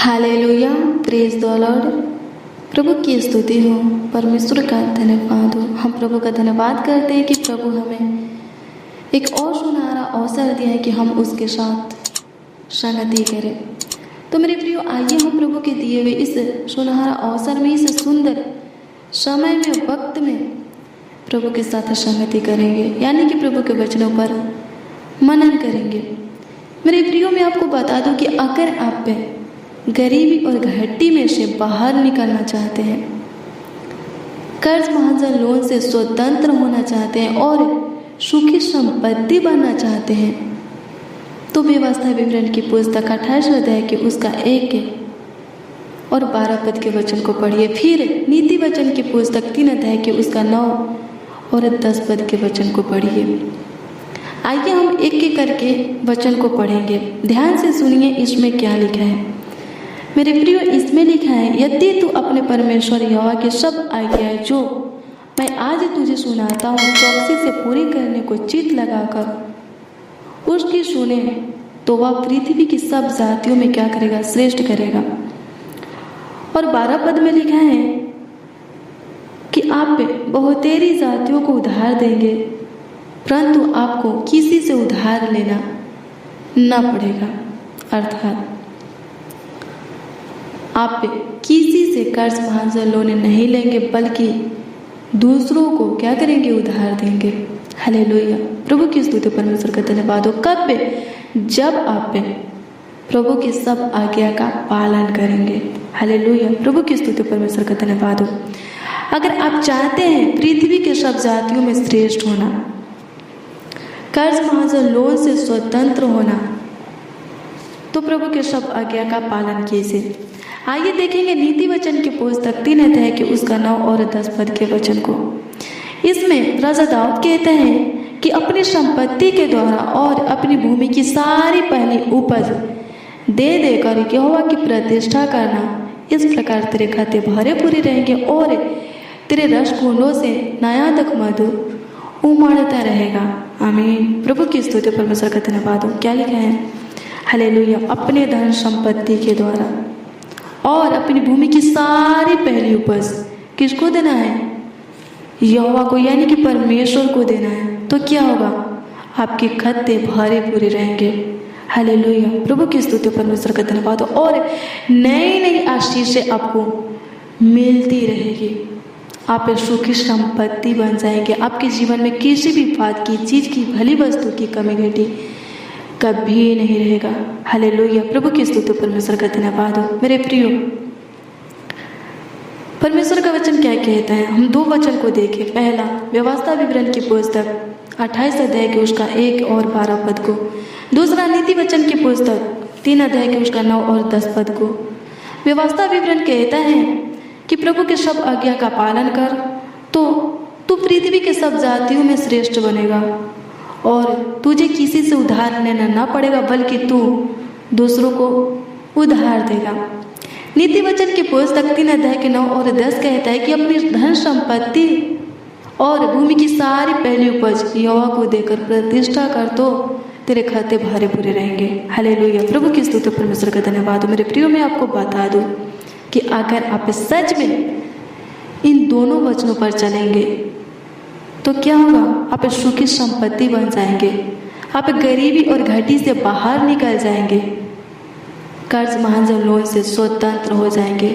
Hallelujah, praise the Lord. प्रभु की स्तुति हो, परमेश्वर का धन्यवाद हो। हम प्रभु का धन्यवाद करते हैं कि प्रभु हमें एक और सुनहरा अवसर दिया है कि हम उसके साथ संगति करें। तो मेरे प्रियो, आइए हम प्रभु के दिए हुए इस सुनहरा अवसर में, इस सुंदर समय में, वक्त में प्रभु के साथ संगति करेंगे, यानी कि प्रभु के वचनों पर मनन करेंगे। मेरे प्रियो, मैं आपको बता दूं कि अगर आप गरीबी और घाटी में से बाहर निकलना चाहते हैं, कर्ज महाजन लोन से स्वतंत्र होना चाहते हैं और सुखी संपत्ति बनना चाहते हैं, तो व्यवस्था विवरण की पुस्तक 28 अध्याय के उसका 1 और 12 पद के वचन को पढ़िए। फिर नीति वचन की पुस्तक 3 अध्याय के उसका 9 और 10 पद के वचन को पढ़िए। आइए हम एक एक करके वचन को पढ़ेंगे। ध्यान से सुनिए, इसमें क्या लिखा है। मेरे प्रियो, इसमें लिखा है, यदि तू अपने परमेश्वर यहोवा की सब आज्ञाएं जो मैं आज तुझे सुनाता हूँ चौकसी से पूरी करने को चित्त लगाकर उसकी सुने, तो वह पृथ्वी की सब जातियों में क्या करेगा? श्रेष्ठ करेगा। और 12 पद में लिखा है कि आप बहुतेरी जातियों को उधार देंगे, परंतु आपको किसी से उधार लेना न पड़ेगा। अर्थात आप किसी से कर्ज महाजन लोन नहीं लेंगे, बल्कि दूसरों को क्या करेंगे? उधार देंगे। हालेलुया, प्रभु की स्तुति, परमेश्वर का धन्यवाद हो। कब? जब आप प्रभु की सब आज्ञा का पालन करेंगे। हालेलुया, प्रभु की स्तुति, परमेश्वर का धन्यवाद हो। अगर आप चाहते हैं पृथ्वी के सब जातियों में श्रेष्ठ होना, कर्ज महाजन लोन से स्वतंत्र होना, तो प्रभु के सब आज्ञा का पालन कीजिए। आइए देखेंगे नीति वचन की पुस्तक 3 अध्याय के उसका 9 और 10 पद के वचन को। इसमें राजा दाऊद कहते हैं कि अपनी संपत्ति के द्वारा और अपनी भूमि की सारी पहली उपज दे देकर यहोवा की प्रतिष्ठा करना, इस प्रकार तेरे खाते भरे पूरे रहेंगे और तेरे रस कुंडों से नया तक मधु उमड़ता रहेगा। आमीन। प्रभु की स्तुति, परमेश्वर का धन्यवाद हो। क्या लिखा है? हालेलुया, अपने धन संपत्ति के द्वारा और अपनी भूमि की सारी पहली उपज किसको देना है? यहोवा को, यानी कि परमेश्वर को देना है। तो क्या होगा? आपके खत्ते भरे पूरे रहेंगे। हालेलुया, प्रभु की स्तुति, परमेश्वर का धन्यवाद हो। और नई नई आशीषें आपको मिलती रहेगी। आप सुखी संपत्ति बन जाएंगे। आपके जीवन में किसी भी बात की, चीज की, भली वस्तु की कमी घटी कभी नहीं रहेगा। हालेलुया, प्रभु की स्तुति, परमेश्वर का धन्यवाद हो। मेरे प्रियो, परमेश्वर का वचन क्या कहता है? हम 2 वचन को देखें। पहला, व्यवस्था विवरण की पुस्तक 28 अध्याय के उसका 1 और 12 पद को। दूसरा, नीति वचन की पुस्तक 3 अध्याय के उसका 9 और 10 पद को। व्यवस्था विवरण कहता है कि प्रभु के सब आज्ञा का पालन कर, तो तू पृथ्वी के सब जातियों में श्रेष्ठ बनेगा और तुझे किसी से उधार लेना ना पड़ेगा, बल्कि तू दूसरों को उधार देगा। नीति वचन की पुस्तक 3 अध्याय के 9 और 10 कहता है कि अपनी धन संपत्ति और भूमि की सारी पहली उपज यहोवा को देकर प्रतिष्ठा कर, तो तेरे खाते भरे पूरे रहेंगे। हालेलुया, प्रभु की स्तुति, परमेश्वर का धन्यवाद हो। मेरे प्रियो, मैं आपको बता दूं कि अगर आप सच में इन दोनों वचनों पर चलेंगे तो क्या होगा? आप सुखी संपत्ति बन जाएंगे। आप गरीबी और घाटी से बाहर निकल जाएंगे, कर्ज महाजन लोन से स्वतंत्र हो जाएंगे,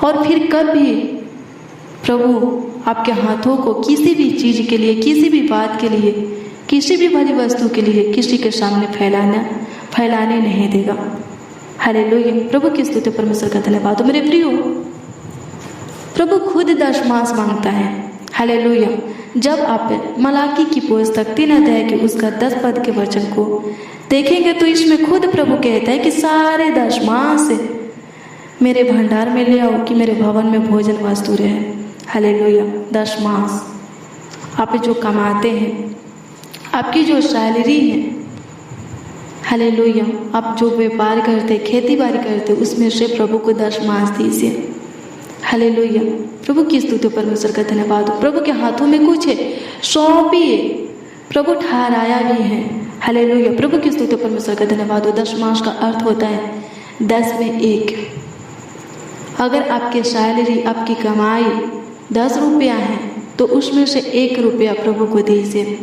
और फिर कभी प्रभु आपके हाथों को किसी भी चीज के लिए, किसी भी बात के लिए, किसी भी भली वस्तु के लिए किसी के सामने फैलाने नहीं देगा। हालेलुया, प्रभु की स्तुति, परमेश्वर का धन्यवाद। मेरे प्रियो, प्रभु खुद दशमांश मांगता है। हालेलुया, जब आप मलाकी की पुस्तक 3 अध्याय के उसका 10 पद के वचन को देखेंगे, तो इसमें खुद प्रभु कहता है कि सारे दशमांश मेरे भंडार में ले आओ कि मेरे भवन में भोजन वस्तु रहे। हालेलुया, दशमांश आप जो कमाते हैं, आपकी जो सैलरी है, हालेलुया, आप जो व्यापार करते, खेती बाड़ी करते, उसमें से प्रभु को दशमांश दीजिए। हालेलुया, प्रभु की स्तुति, परमेश्वर का धन्यवाद हो। प्रभु के हाथों में कुछ है, सौंपिए, प्रभु ठहराया भी है। हालेलुया, प्रभु की स्तुति, परमेश्वर का धन्यवाद हो। दशमांश का अर्थ होता है 10 में 1। अगर आपकी सैलरी, आपकी कमाई 10 रुपया है तो उसमें से 1 रुपया प्रभु को दीजिए।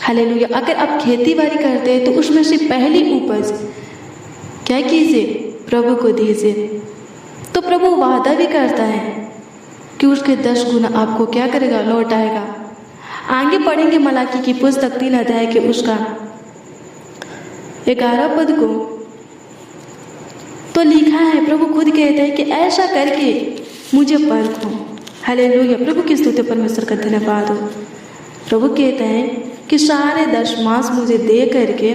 हालेलुया। अगर आप खेती बाड़ी करते हैं तो उसमें से पहली उपज क्या कीजिए? प्रभु को दीजिए। तो प्रभु वादा भी करता है कि उसके 10 गुना आपको क्या करेगा? लौटाएगा। आगे पढ़ेंगे मलाकी की पुस्तक 3 अध्याय के उसका 11 पद को, तो लिखा है, प्रभु खुद कहते हैं कि ऐसा करके मुझे परखो। हालेलुया। प्रभु की स्तुति, परमेश्वर का धन्यवाद हो। प्रभु कहते हैं कि सारे 10 मास मुझे दे करके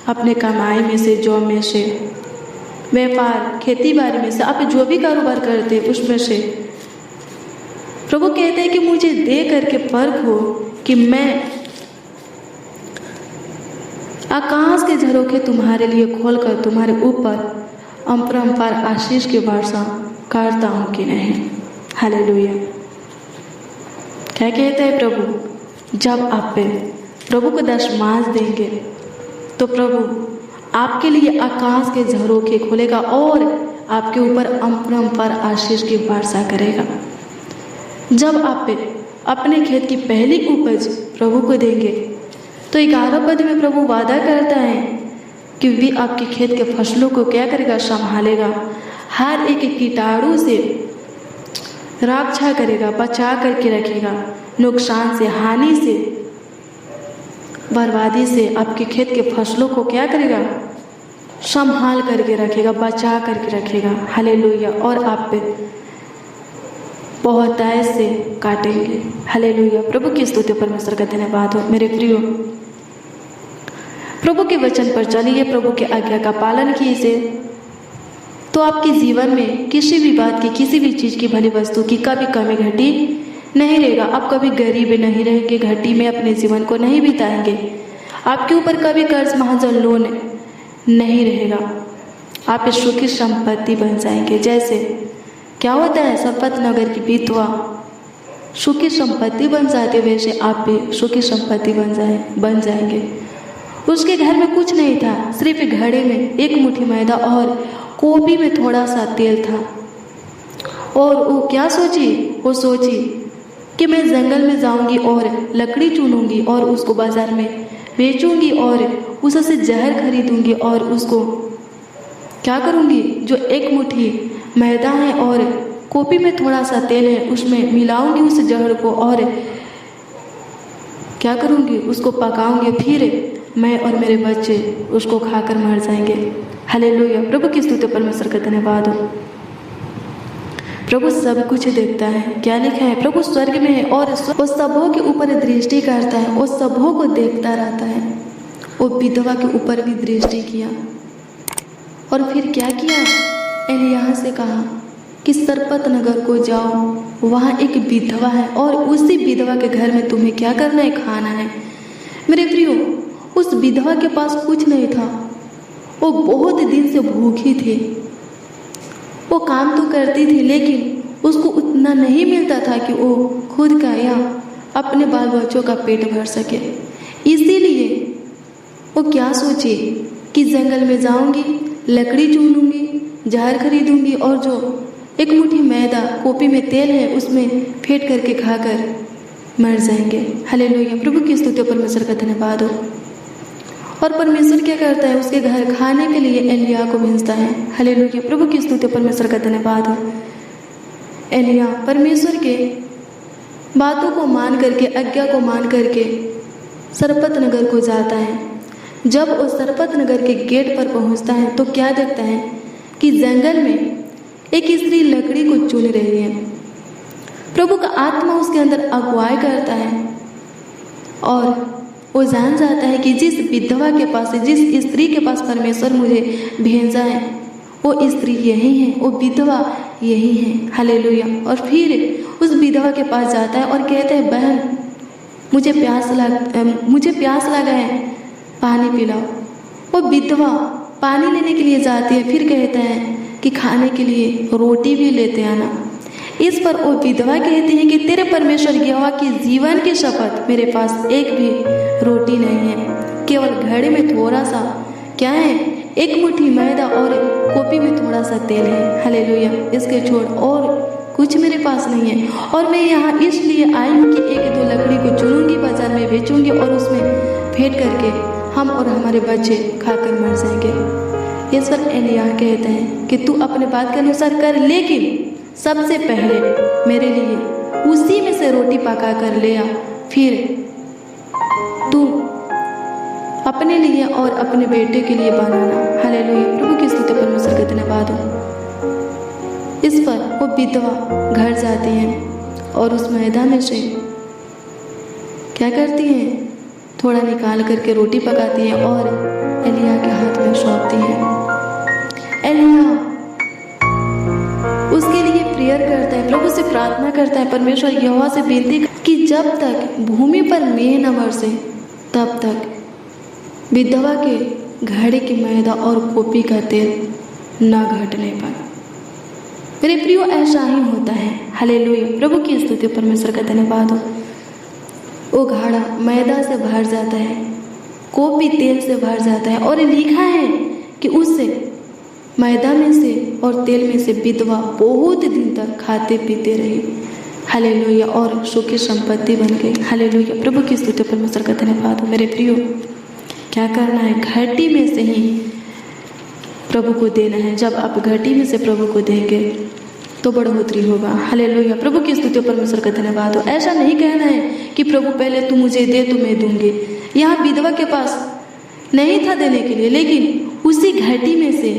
अपने कमाई में से, जॉब में से, व्यापार, खेती बाड़ी में से, आप जो भी कारोबार करते हैं उसमें से प्रभु कहते हैं कि मुझे दे करके परखो कि मैं आकाश के झरोखे तुम्हारे लिए खोलकर तुम्हारे ऊपर अपरंपार आशीष की वर्षा करता हूं कि नहीं। हालेलुया। क्या कहते हैं प्रभु? जब आप प्रभु को 10 मास देंगे तो प्रभु आपके लिए आकाश के झरोखे खोलेगा और आपके ऊपर अपरंपार आशीष की वर्षा करेगा। जब आप अपने खेत की पहली उपज प्रभु को देंगे तो 11 पद में प्रभु वादा करता है कि भी आपके खेत के फसलों को क्या करेगा? संभालेगा। हर एक कीटाणु से रक्षा करेगा, बचा करके रखेगा, नुकसान से, हानि से, बर्बादी से आपके खेत के फसलों को क्या करेगा? संभाल करके रखेगा, बचा करके रखेगा। हालेलुया। और आप बहुतायत से काटेंगे। हालेलुया। प्रभु की स्तुति, परमेश्वर का धन्यवाद हो। मेरे प्रियो, प्रभु के वचन पर चलिए, प्रभु के आज्ञा का पालन कीजिए, तो आपके जीवन में किसी भी बात की, किसी भी चीज़ की, भली वस्तु की कभी कमी घटी नहीं रहेगा। आप कभी गरीब नहीं रहेंगे, घटी में अपने जीवन को नहीं बिताएंगे। आपके ऊपर कभी कर्ज महाजन लोन नहीं रहेगा। आप सुखी संपत्ति बन जाएंगे। जैसे क्या होता है, संपत नगर की विधवा सुखी संपत्ति बन जाती, वैसे आप भी सुखी संपत्ति बन जाएंगे। उसके घर में कुछ नहीं था, सिर्फ घड़े में 1 मुट्ठी मैदा और कोपी में थोड़ा सा तेल था। और वो क्या सोची? वो सोची कि मैं जंगल में जाऊंगी और लकड़ी चुनूंगी और उसको बाजार में बेचूंगी और उससे जहर खरीदूंगी और उसको क्या करूंगी? जो 1 मुट्ठी मैदा है और कोपी में थोड़ा सा तेल है, उसमें मिलाऊंगी उस जहर को और क्या करूंगी? उसको पकाऊंगी, फिर मैं और मेरे बच्चे उसको खाकर मर जाएंगे। हालेलुया। प्रभु की स्तुति, परमेश्वर का धन्यवाद हो। प्रभु सब कुछ देखता है। क्या लिखा है? प्रभु स्वर्ग में है और वो सबों के ऊपर दृष्टि करता है, वो सबों को देखता रहता है। वो विधवा के ऊपर भी दृष्टि किया और फिर क्या किया? एलिय्याह से कहा कि सरपत नगर को जाओ, वहाँ एक विधवा है और उसी विधवा के घर में तुम्हें क्या करना है? खाना है। मेरे प्रियो, उस विधवा के पास कुछ नहीं था, वो बहुत दिन से भूखी थी। वो काम तो करती थी लेकिन उसको उतना नहीं मिलता था कि वो खुद का या अपने बाल बच्चों का पेट भर सके। इसीलिए वो क्या सोची कि जंगल में जाऊंगी, लकड़ी चुनूंगी, जहर खरीदूंगी और जो 1 मुट्ठी मैदा कोपी में तेल है उसमें फेंट करके खाकर मर जाएंगे। हालेलुया। प्रभु की स्तुति, परमेश्वर का धन्यवाद हो। और परमेश्वर क्या करता है? उसके घर खाने के लिए एलिय्याह को भेजता है। हालेलुया। प्रभु की स्तुति, परमेश्वर का धन्यवाद हो। एलिय्याह परमेश्वर के बातों को मान करके, आज्ञा को मान करके सरपत नगर को जाता है। जब वो सरपत नगर के गेट पर पहुंचता है तो क्या देखता है कि जंगल में एक स्त्री लकड़ी को चुन रही है। प्रभु का आत्मा उसके अंदर अगुवाई करता है और वो जान जाता है कि जिस विधवा के पास, जिस स्त्री के पास परमेश्वर मुझे भेजा है, वो स्त्री यही है, वो विधवा यही है। हालेलुया। और फिर उस विधवा के पास जाता है और कहता है, बहन मुझे प्यास लगा है, पानी पिलाओ। वो विधवा पानी लेने के लिए जाती है, फिर कहता है कि खाने के लिए रोटी भी लेते आना। इस पर वो विधवा कहती है कि तेरे परमेश्वर यहोवा की जीवन की शपथ, मेरे पास एक भी रोटी नहीं है, केवल घड़े में थोड़ा सा क्या है, एक मुट्ठी मैदा और कोपी में थोड़ा सा तेल है, हालेलुया, इसके छोड़ और कुछ मेरे पास नहीं है। और मैं यहाँ इसलिए आई हूँ कि एक दो लकड़ी को चुनूंगी, बाजार में बेचूंगी और उसमें फेंट करके हम और हमारे बच्चे खाकर मर जाएंगे। इस पर एलिय्याह कहते हैं कि तू अपने बात के अनुसार कर, लेकिन सबसे पहले मेरे लिए उसी में से रोटी पका कर ले आ, फिर तू अपने लिए और अपने बेटे के लिए बनाना। हालेलुया, प्रभु की स्तुति, परमेश्वर का धन्यवाद हो। इस पर वो विधवा घर जाती है और उस मैदा में से क्या करती है, थोड़ा निकाल करके रोटी पकाती है और एलिय्याह के हाथ में सौंपती है। एलिय्याह उसके लिए प्रेयर करता है, प्रभु से प्रार्थना करता है, परमेश्वर यहोवा से विनती कि जब तक भूमि पर मेंह न बरसे तब तक विधवा के घड़े की मैदा और कोपी का तेल न घटने पाए। मेरे प्रियो, ऐसा ही होता है। हालेलुया, प्रभु की स्तुति, परमेश्वर का धन्यवाद हो। वो घड़ा मैदा से भर जाता है, कोपी तेल से भर जाता है और लिखा है कि उससे मैदा में से और तेल में से विधवा बहुत दिन तक खाते पीते रही। हालेलुया, और सुखी संपत्ति बन गई। हालेलुया, प्रभु की स्तुति, परमेश्वर का धन्यवाद हो। मेरे प्रियो, क्या करना है, घटी में से ही प्रभु को देना है। जब आप घटी में से प्रभु को देंगे तो बढ़ोतरी होगा। हालेलुया, प्रभु की स्तुति, परमेश्वर का धन्यवाद हो। ऐसा नहीं कहना है कि प्रभु पहले तू मुझे दे तो मैं दूंगी। यहाँ विधवा के पास नहीं था देने के लिए, लेकिन उसी घटी में से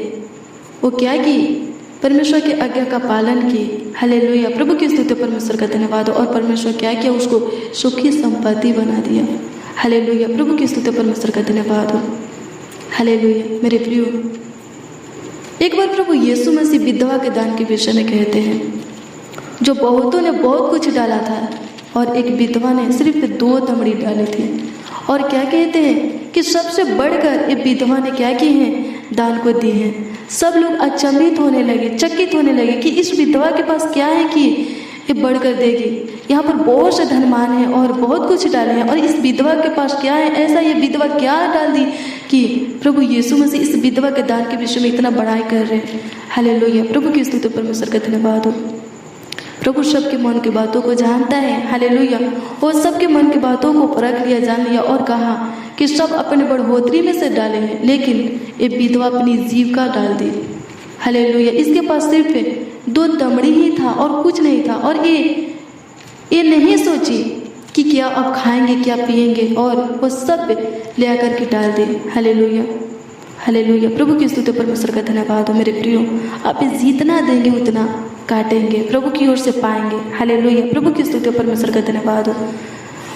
वो क्या की, परमेश्वर की आज्ञा का पालन की। हालेलुया, प्रभु की स्तुति, परमेश्वर का धन्यवाद हो। और परमेश्वर क्या किया, उसको सुखी संपत्ति बना दिया। हालेलुया, प्रभु की स्तुति, परमेश्वर का धन्यवाद हो। हालेलुया, मेरे प्रियो, एक बार प्रभु यीशु मसीह विधवा के दान के विषय में कहते हैं, जो बहुतों ने बहुत कुछ डाला था और एक विधवा ने सिर्फ 2 तमड़ी डाली थी। और क्या कहते हैं कि सबसे बढ़कर ये विधवा ने क्या की है, दान को दी है। सब लोग अचंभित होने लगे, चकित होने लगे कि इस विधवा के पास क्या है कि ये बढ़कर देगी। यहाँ पर बहुत से धनवान है और बहुत कुछ डाले हैं, और इस विधवा के पास क्या है, ऐसा ये विधवा क्या डाल दी कि प्रभु यीशु मसीह इस विधवा के दान के विषय में इतना बड़ाई कर रहे हैं। हालेलुया, प्रभु की स्तुति, परमेश्वर का धन्यवाद हो। प्रभु सबके मन की बातों को जानता है। हालेलुया, वो सबके मन की बातों को परख लिया, जान लिया और कहा कि सब अपने बढ़ोतरी में से डाले हैं, लेकिन ये विधवा अपनी जीविका डाल दी। हालेलुया, इसके पास सिर्फ 2 तमड़ी ही था और कुछ नहीं था, और ये नहीं सोची कि क्या अब खाएंगे क्या पिएंगे, और वो सब ले आकर के डाल दे। हालेलुया, हालेलुया, प्रभु की स्तुति, परमेश्वर का धन्यवाद हो। मेरे प्रियो, आप जितना देंगे उतना काटेंगे, प्रभु की ओर से पाएंगे। हालेलुया, प्रभु की स्तुति, परमेश्वर का धन्यवाद हो।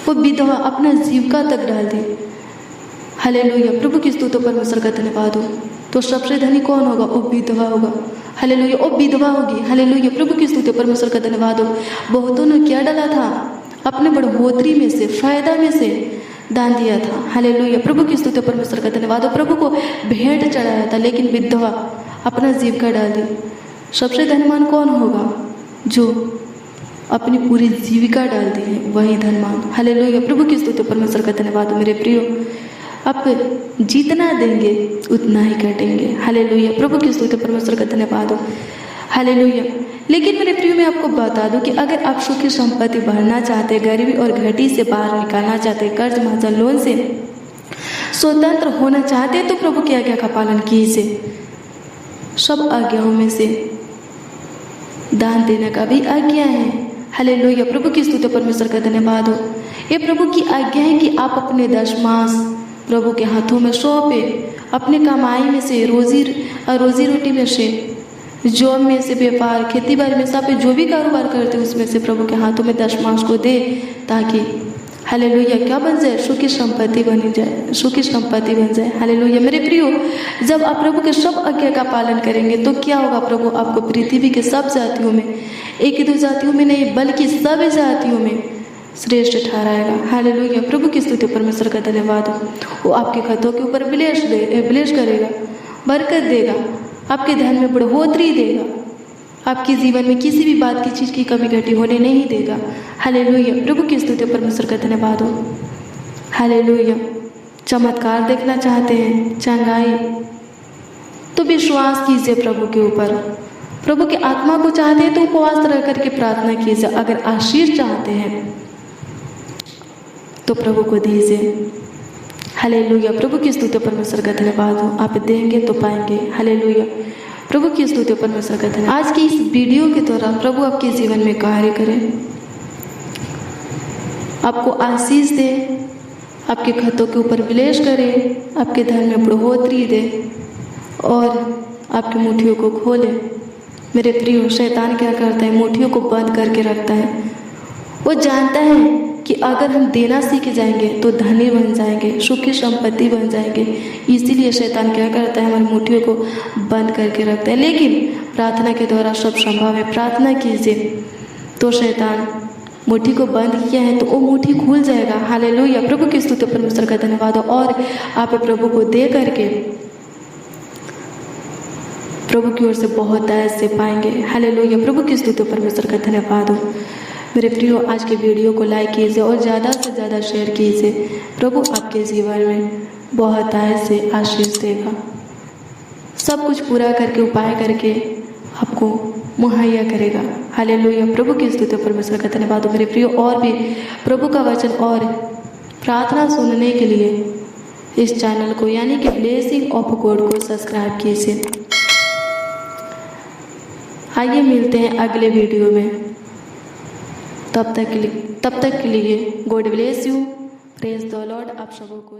वो विधवा अपना जीविका तक डाल दी। हालेलुया, प्रभु की स्तुति, परमेश्वर का धन्यवाद हो। तो सबसे धनी कौन होगा, वो विधवा होगा। हालेलुया, वो विधवा होगी। हालेलुया, प्रभु की स्तुति, परमेश्वर का धन्यवाद हो। बहुतों ने क्या डाला था, अपने बढ़ोतरी में से, फायदा में से दान दिया था। हालेलुया, प्रभु की स्तुति, परमेश्वर का धन्यवाद हो। प्रभु को भेंट चढ़ाया था, लेकिन विधवा अपना जीविका डाल दी। सबसे धनवान कौन होगा, जो अपनी पूरी जीविका डाल दी है, वही धनवान। हालेलुया, प्रभु की स्तुति, परमेश्वर का धन्यवाद हो। मेरे प्रियो, आप जितना देंगे उतना ही काटेंगे। हालेलुया, प्रभु की स्तुति, परमेश्वर का धन्यवाद हो। हालेलुया, लेकिन मेरे प्रियो, मैं आपको बता दूं कि अगर आप सुखी संपत्ति बढ़ना चाहते, गरीबी और घटी से बाहर निकालना चाहते, कर्ज माजा लोन से स्वतंत्र होना चाहते, तो प्रभु की आज्ञा का पालन कीजिए। सब आज्ञाओं में से दान देने का भी आज्ञा है। हालेलुया, प्रभु की स्तुति, परमेश्वर का धन्यवाद हो। ये प्रभु की आज्ञा है कि आप अपने दशमांश प्रभु के हाथों में सौंपे, अपने कमाई में से, रोजी रोटी में से, जॉब में से, व्यापार, खेती बाड़ी में से, आप जो भी कारोबार करते हैं उसमें से प्रभु के हाथों में दशमांश को दे, ताकि हालेलुया क्या बन जाए, सुखी संपत्ति बनी जाए, सुखी संपत्ति बन जाए। हालेलुया, मेरे प्रियो, जब आप प्रभु के सब आज्ञा का पालन करेंगे तो क्या होगा, प्रभु आपको पृथ्वी के सब जातियों में, 1-2 जातियों में नहीं बल्कि सब जातियों में श्रेष्ठ ठहराएगा। हालेलुया, प्रभु की स्तुति, परमेश्वर का धन्यवाद हो। वो आपके खतों के ऊपर ब्लेस करेगा, बरकत देगा, आपके धन में बढ़ोतरी देगा, आपके जीवन में किसी भी बात की चीज की कमी घटी होने नहीं देगा। हालेलुया, प्रभु की स्तुति, परमेश्वर का धन्यवाद हो। हालेलुया, चमत्कार देखना चाहते हैं, चंगाई, तो विश्वास कीजिए प्रभु के ऊपर। प्रभु की आत्मा को चाहते हैं तो उपवास रह करके प्रार्थना कीजिए। अगर आशीष चाहते हैं तो प्रभु को दीजिए। हालेलुया। प्रभु की स्तुति परमेश्वर का धन्यवाद हो। आप देंगे तो पाएंगे। हालेलुया। प्रभु की स्तुति परमेश्वर का धन्यवाद। आज की इस वीडियो के द्वारा प्रभु आपके जीवन में कार्य करे, आपको आशीष दे, आपके खतों के ऊपर विलेश करे, आपके धन में बढ़ोतरी दे और आपकी मुट्ठियों को खोले। मेरे प्रियो, शैतान क्या करता है? मुट्ठियों को बंद करके रखता है। वो जानता है कि अगर हम देना सीख जाएंगे तो धनी बन जाएंगे, सुखी संपत्ति बन जाएंगे। इसीलिए शैतान क्या करता है? हमारी मुट्ठियों को बंद करके रखता है। लेकिन प्रार्थना के द्वारा सब संभव है। प्रार्थना कीजिए तो शैतान मुट्ठी को बंद किया है तो वो मुट्ठी खुल जाएगा। हालेलुया। प्रभु की स्तुति परमेश्वर का धन्यवाद हो। और आप प्रभु को दे करके प्रभु की ओर से बहुत ऐसे पाएंगे। हालेलुया। प्रभु की स्तुति परमेश्वर का धन्यवाद हो। मेरे प्रियो, आज के वीडियो को लाइक कीजिए और ज़्यादा से ज़्यादा शेयर कीजिए। प्रभु आपके जीवन में बहुत ऐसे आशीष देगा। सब कुछ पूरा करके, उपाय करके आपको मुहैया करेगा। हालेलुया। प्रभु की स्तुति परमेश्वर का धन्यवाद हो। मेरे प्रियो, और भी प्रभु का वचन और प्रार्थना सुनने के लिए इस चैनल को यानी कि ब्लेसिंग ऑफ गॉड को सब्सक्राइब कीजिए। आइए मिलते हैं अगले वीडियो में। तब तक के लिए God bless you. Praise the Lord. आप सबों को